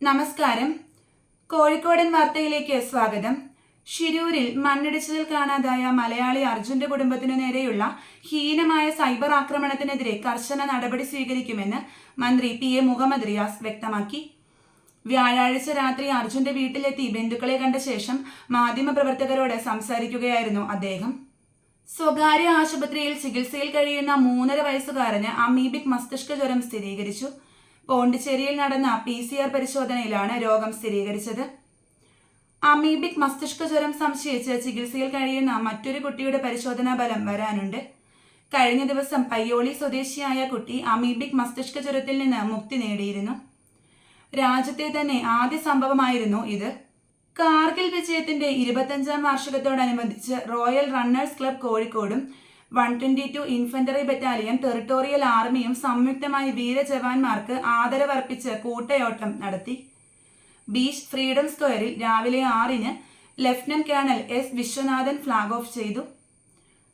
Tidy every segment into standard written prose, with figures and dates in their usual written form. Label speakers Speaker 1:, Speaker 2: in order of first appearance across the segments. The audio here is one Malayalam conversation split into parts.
Speaker 1: നമസ്കാരം. കോഴിക്കോടൻ വാർത്തയിലേക്ക് സ്വാഗതം. ഷിരൂരിൽ മണ്ണിടിച്ചിലിൽ കാണാതായ മലയാളി അർജുന്റെ കുടുംബത്തിനു നേരെയുള്ള ഹീനമായ സൈബർ ആക്രമണത്തിനെതിരെ കർശന നടപടി സ്വീകരിക്കുമെന്ന് മന്ത്രി പി.എ. മുഹമ്മദ് റിയാസ് വ്യക്തമാക്കി. വ്യാഴാഴ്ച രാത്രി അർജുന്റെ വീട്ടിലെത്തി ബന്ധുക്കളെ കണ്ട ശേഷം മാധ്യമപ്രവർത്തകരോട് സംസാരിക്കുകയായിരുന്നു അദ്ദേഹം. സ്വകാര്യ ആശുപത്രിയിൽ ചികിത്സയിൽ കഴിയുന്ന 3.5 വയസ്സുകാരന് അമീബിക് മസ്തിഷ്ക ജ്വരം സ്ഥിരീകരിച്ചു. പോണ്ടിച്ചേരിയിൽ നടന്ന PCR പരിശോധനയിലാണ് രോഗം സ്ഥിരീകരിച്ചത്. അമീബിക് മസ്തിഷ്ക ജ്വരം സംശയിച്ച് ചികിത്സയിൽ കഴിയുന്ന മറ്റൊരു കുട്ടിയുടെ പരിശോധനാ ഫലം വരാനുണ്ട്. കഴിഞ്ഞ ദിവസം പയ്യോളി സ്വദേശിയായ കുട്ടി അമീബിക് മസ്തിഷ്ക ജ്വരത്തിൽ നിന്ന് മുക്തി നേടിയിരുന്നു. രാജ്യത്തെ തന്നെ ആദ്യ സംഭവമായിരുന്നു ഇത്. കാർഗിൽ വിജയത്തിന്റെ 25ാം വാർഷികത്തോടനുബന്ധിച്ച് റോയൽ റണ്ണേഴ്സ് ക്ലബ് കോഴിക്കോടും 122 ഇൻഫൻട്രി ബറ്റാലിയൻ ടെറിട്ടോറിയൽ ആർമിയും സംയുക്തമായി വീരജവാന്മാർക്ക് ആദരവർപ്പിച്ച് കൂട്ടയോട്ടം നടത്തി. ബീച്ച് ഫ്രീഡം സ്ക്വയറിൽ രാവിലെ 6-ന് lieutenant colonel S Viswanathan flag off ചെയ്തു.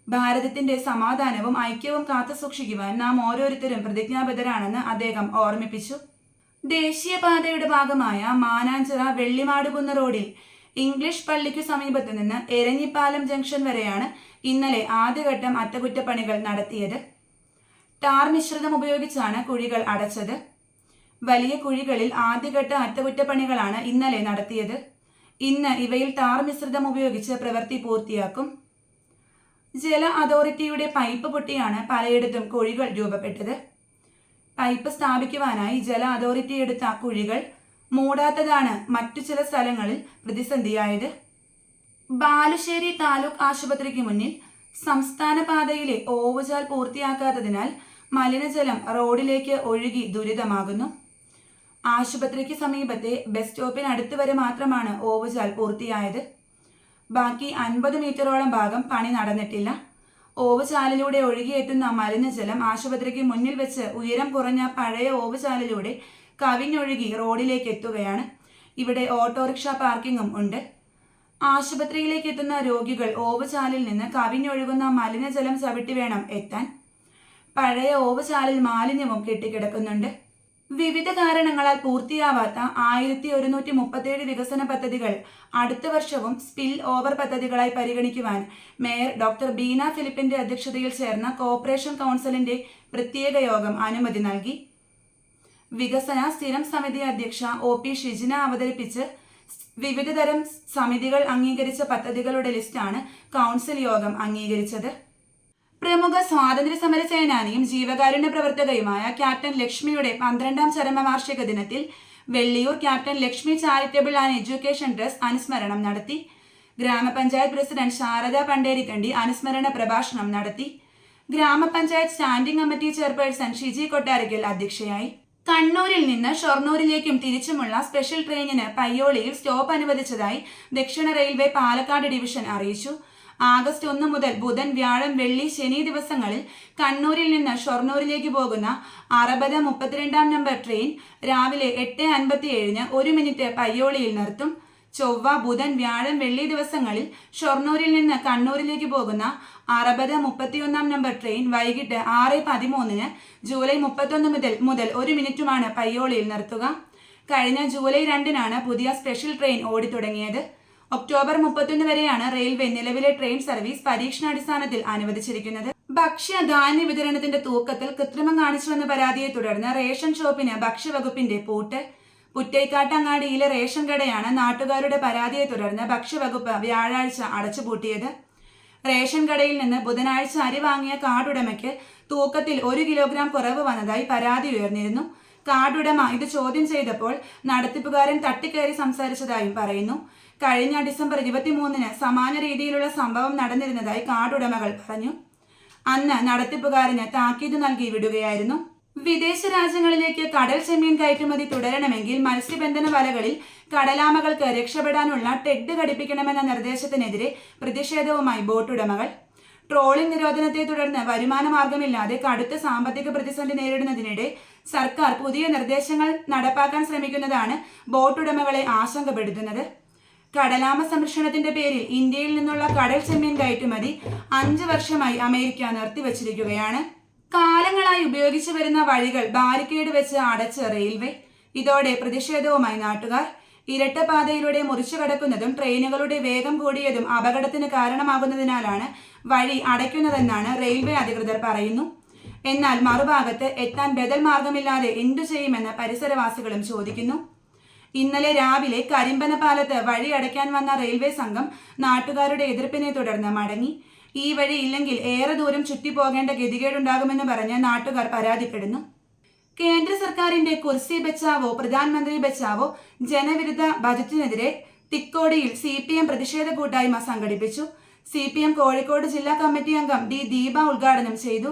Speaker 1: ഭാരതത്തിന്റെ സമാധാനവും ഐക്യവും കാത്തുസൂക്ഷിക്കുവാൻ നാം ഓരോരുത്തരും പ്രതിജ്ഞാബദ്ധരാണെന്ന് അദ്ദേഹം ഓർമ്മിപ്പിച്ചു. ദേശീയപാതയുടെ ഭാഗമായ മാനാഞ്ചിറ വെള്ളിമാടുകുന്ന് റോഡിൽ ഇംഗ്ലീഷ് പള്ളിക്കു സമീപത്തു നിന്ന് എരഞ്ഞിപ്പാലം ജംഗ്ഷൻ വരെയാണ് ഇന്നലെ ആദ്യഘട്ടം അറ്റകുറ്റപ്പണികൾ നടത്തിയത്. ടാർ മിശ്രിതം ഉപയോഗിച്ചാണ് കുഴികൾ അടച്ചത്. വലിയ കുഴികളിൽ ആദ്യഘട്ട അറ്റകുറ്റപ്പണികളാണ് ഇന്നലെ നടത്തിയത്. ഇന്ന് ഇവയിൽ ടാർ മിശ്രിതം ഉപയോഗിച്ച് പ്രവൃത്തി പൂർത്തിയാക്കും. ജല അതോറിറ്റിയുടെ പൈപ്പ് പൊട്ടിയാണ് പലയിടത്തും കുഴികൾ രൂപപ്പെട്ടത്. പൈപ്പ് സ്ഥാപിക്കുവാനായി ജല അതോറിറ്റി എടുത്ത കുഴികൾ മൂടാത്തതാണ് മറ്റു ചില സ്ഥലങ്ങളിൽ പ്രതിസന്ധിയായത്. ബാലുശ്ശേരി താലൂക്ക് ആശുപത്രിക്ക് മുന്നിൽ സംസ്ഥാന പാതയിലെ ഓവുചാൽ പൂർത്തിയാക്കാത്തതിനാൽ മലിനജലം റോഡിലേക്ക് ഒഴുകി ദുരിതമാകുന്നു. ആശുപത്രിക്ക് സമീപത്തെ ബസ് സ്റ്റോപ്പിനടുത്ത് വരെ മാത്രമാണ് ഓവുചാൽ പൂർത്തിയായത്. ബാക്കി 50 മീറ്ററോളം ഭാഗം പണി നടന്നിട്ടില്ല. ഓവുചാലിലൂടെ ഒഴുകിയെത്തുന്ന മലിനജലം ആശുപത്രിക്ക് മുന്നിൽ വെച്ച് ഉയരം കുറഞ്ഞ പഴയ ഓവുചാലിലൂടെ കവിഞ്ഞൊഴുകി റോഡിലേക്ക് എത്തുകയാണ്. ഇവിടെ ഓട്ടോറിക്ഷ പാർക്കിങ്ങും ഉണ്ട്. ആശുപത്രിയിലേക്ക് എത്തുന്ന രോഗികൾ ഓവുചാലിൽ നിന്ന് കവിഞ്ഞൊഴുകുന്ന മലിനജലം ചവിട്ടി വേണം എത്താൻ. പഴയ ഓവുചാലിൽ മാലിന്യവും കെട്ടിക്കിടക്കുന്നുണ്ട്. വിവിധ കാരണങ്ങളാൽ പൂർത്തിയാവാത്ത 1137 വികസന പദ്ധതികൾ അടുത്ത വർഷവും സ്പിൽ ഓവർ പദ്ധതികളായി പരിഗണിക്കുവാൻ മേയർ ഡോക്ടർ ബീന ഫിലിപ്പിന്റെ അധ്യക്ഷതയിൽ ചേർന്ന കോർപ്പറേഷൻ കൗൺസിലിന്റെ പ്രത്യേക യോഗം അനുമതി നൽകി. വികസന സ്ഥിരം സമിതി അധ്യക്ഷ OP ഷിജിന അവതരിപ്പിച്ച് വിവിധതരം സമിതികൾ അംഗീകരിച്ച പദ്ധതികളുടെ ലിസ്റ്റാണ് കൗൺസിൽ യോഗം അംഗീകരിച്ചത്. പ്രമുഖ സ്വാതന്ത്ര്യ സമര സേനാനിയും ജീവകാരുണ്യ പ്രവർത്തകയുമായ ക്യാപ്റ്റൻ ലക്ഷ്മിയുടെ 12ാം ചരമവാർഷിക ദിനത്തിൽ Velliyur captain Lakshmi charitable and education trust അനുസ്മരണം നടത്തി. ഗ്രാമപഞ്ചായത്ത് പ്രസിഡന്റ് ശാരദ പണ്ടേരിക്കണ്ടി അനുസ്മരണ പ്രഭാഷണം നടത്തി. ഗ്രാമപഞ്ചായത്ത് standing committee chairperson Shiji Kottarakkal അധ്യക്ഷയായി. കണ്ണൂരിൽ നിന്ന് ഷൊർണൂരിലേക്കും തിരിച്ചുമുള്ള സ്പെഷ്യൽ ട്രെയിനിന് പയ്യോളിയിൽ സ്റ്റോപ്പ് അനുവദിച്ചതായി ദക്ഷിണ റെയിൽവേ പാലക്കാട് ഡിവിഷൻ അറിയിച്ചു. ആഗസ്റ്റ് 1 മുതൽ ബുധൻ, വ്യാഴം, വെള്ളി, ശനി ദിവസങ്ങളിൽ കണ്ണൂരിൽ നിന്ന് ഷൊർണൂരിലേക്ക് പോകുന്ന 60-32 നമ്പർ ട്രെയിൻ രാവിലെ 8:57-ന് 1 മിനിറ്റ് പയ്യോളിയിൽ നിർത്തും. ചൊവ്വ, ബുധൻ, വ്യാഴം, വെള്ളി ദിവസങ്ങളിൽ ഷൊർണൂരിൽ നിന്ന് കണ്ണൂരിലേക്ക് പോകുന്ന 60-31 നമ്പർ ട്രെയിൻ വൈകിട്ട് 6:13-ന് ജൂലൈ 31 മുതൽ 1 മിനിറ്റുമാണ് പയ്യോളിയിൽ നിർത്തുക. കഴിഞ്ഞ ജൂലൈ 2-നാണ് പുതിയ സ്പെഷ്യൽ ട്രെയിൻ ഓടിത്തുടങ്ങിയത്. ഒക്ടോബർ 31 വരെയാണ് റെയിൽവേ നിലവിലെ ട്രെയിൻ സർവീസ് പരീക്ഷണാടിസ്ഥാനത്തിൽ അനുവദിച്ചിരിക്കുന്നത്. ഭക്ഷ്യധാന്യ വിതരണത്തിന്റെ തൂക്കത്തിൽ കൃത്രിമം കാണിച്ചുവെന്ന പരാതിയെ തുടർന്ന് റേഷൻ ഷോപ്പിന് ഭക്ഷ്യവകുപ്പിന്റെ പൂട്ട്. പുറ്റൈക്കാട്ടങ്ങാടിയിലെ റേഷൻ കടയാണ് നാട്ടുകാരുടെ പരാതിയെ തുടർന്ന് ഭക്ഷ്യവകുപ്പ് വ്യാഴാഴ്ച അടച്ചുപൂട്ടിയത്. റേഷൻ കടയിൽ നിന്ന് ബുധനാഴ്ച അരി വാങ്ങിയ കാർഡുടമയ്ക്ക് തൂക്കത്തിൽ 1 കിലോഗ്രാം കുറവ് വന്നതായി പരാതി ഉയർന്നിരുന്നു. കാർഡുടമ ഇത് ചോദ്യം ചെയ്തപ്പോൾ നടത്തിപ്പുകാരൻ തട്ടിക്കയറി സംസാരിച്ചതായും പറയുന്നു. കഴിഞ്ഞ ഡിസംബർ 23-ന് സമാന രീതിയിലുള്ള സംഭവം നടന്നിരുന്നതായി കാർഡുടമകൾ പറഞ്ഞു. അന്ന് നടത്തിപ്പുകാരന് താക്കീത് നൽകി വിടുകയായിരുന്നു. വിദേശ രാജ്യങ്ങളിലേക്ക് കടൽ ചെമ്മീൻ കയറ്റുമതി തുടരണമെങ്കിൽ മത്സ്യബന്ധന വലകളിൽ കടലാമകൾക്ക് രക്ഷപ്പെടാനുള്ള ടെഗ് ഘടിപ്പിക്കണമെന്ന നിർദ്ദേശത്തിനെതിരെ പ്രതിഷേധവുമായി ബോട്ടുടമകൾ. ട്രോളിംഗ് നിരോധനത്തെ തുടർന്ന് വരുമാന മാർഗമില്ലാതെ കടുത്ത സാമ്പത്തിക പ്രതിസന്ധി നേരിടുന്നതിനിടെ സർക്കാർ പുതിയ നിർദ്ദേശങ്ങൾ നടപ്പാക്കാൻ ശ്രമിക്കുന്നതാണ് ബോട്ടുടമകളെ ആശങ്കപ്പെടുത്തുന്നത്. കടലാമ സംരക്ഷണത്തിന്റെ പേരിൽ ഇന്ത്യയിൽ നിന്നുള്ള കടൽ ചെമ്മീൻ കയറ്റുമതി 5 വർഷമായി അമേരിക്ക നിർത്തിവച്ചിരിക്കുകയാണ്. കാലങ്ങളായി ഉപയോഗിച്ചു വരുന്ന വഴികൾ ബാരിക്കേഡ് വെച്ച് അടച്ച് റെയിൽവേ. ഇതോടെ പ്രതിഷേധവുമായി നാട്ടുകാർ. ഇരട്ടപ്പാതയിലൂടെ മുറിച്ചു കടക്കുന്നതും ട്രെയിനുകളുടെ വേഗം കൂടിയതും അപകടത്തിന് കാരണമാകുന്നതിനാലാണ് വഴി അടയ്ക്കുന്നതെന്നാണ് റെയിൽവേ അധികൃതർ പറയുന്നു. എന്നാൽ മറുഭാഗത്ത് എത്താൻ ബദൽ മാർഗമില്ലാതെ എന്തു ചെയ്യുമെന്ന് പരിസരവാസികളും ചോദിക്കുന്നു. ഇന്നലെ രാവിലെ കരിമ്പന പാലത്ത് വഴി അടയ്ക്കാൻ വന്ന റെയിൽവേ സംഘം നാട്ടുകാരുടെ എതിർപ്പിനെ തുടർന്ന് മടങ്ങി. ഈ വഴി ഇല്ലെങ്കിൽ ഏറെ ദൂരം ചുറ്റിപ്പോകേണ്ട ഗതികേടുണ്ടാകുമെന്ന് പറഞ്ഞ് നാട്ടുകാർ പരാതിപ്പെടുന്നു. കേന്ദ്ര സർക്കാരിന്റെ കുർസി ബച്ചാവോ പ്രധാനമന്ത്രി ബച്ചാവോ ജനവിരുദ്ധ ബജറ്റിനെതിരെ തിക്കോടിയിൽ CPM പ്രതിഷേധ കൂട്ടായ്മ സംഘടിപ്പിച്ചു. CPM കോഴിക്കോട് ജില്ലാ കമ്മിറ്റി അംഗം D. ദീപ ഉദ്ഘാടനം ചെയ്തു.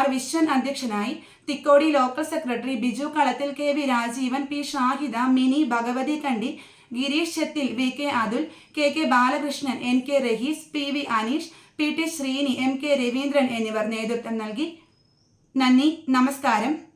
Speaker 1: R. വിശ്വൻ അധ്യക്ഷനായി. Thikkodi local secretary Biju Kalathil, KV Rajeevan, P. Shahida, Mini, Bhagavathi Kandi, Gireesh Chethil, VK Athul, KK Balakrishnan, NK Rahees, PV Aneesh, PT Sreeni, MK Raveendran എന്നിവർ നേതൃത്വം നൽകി. നന്ദി, നമസ്കാരം.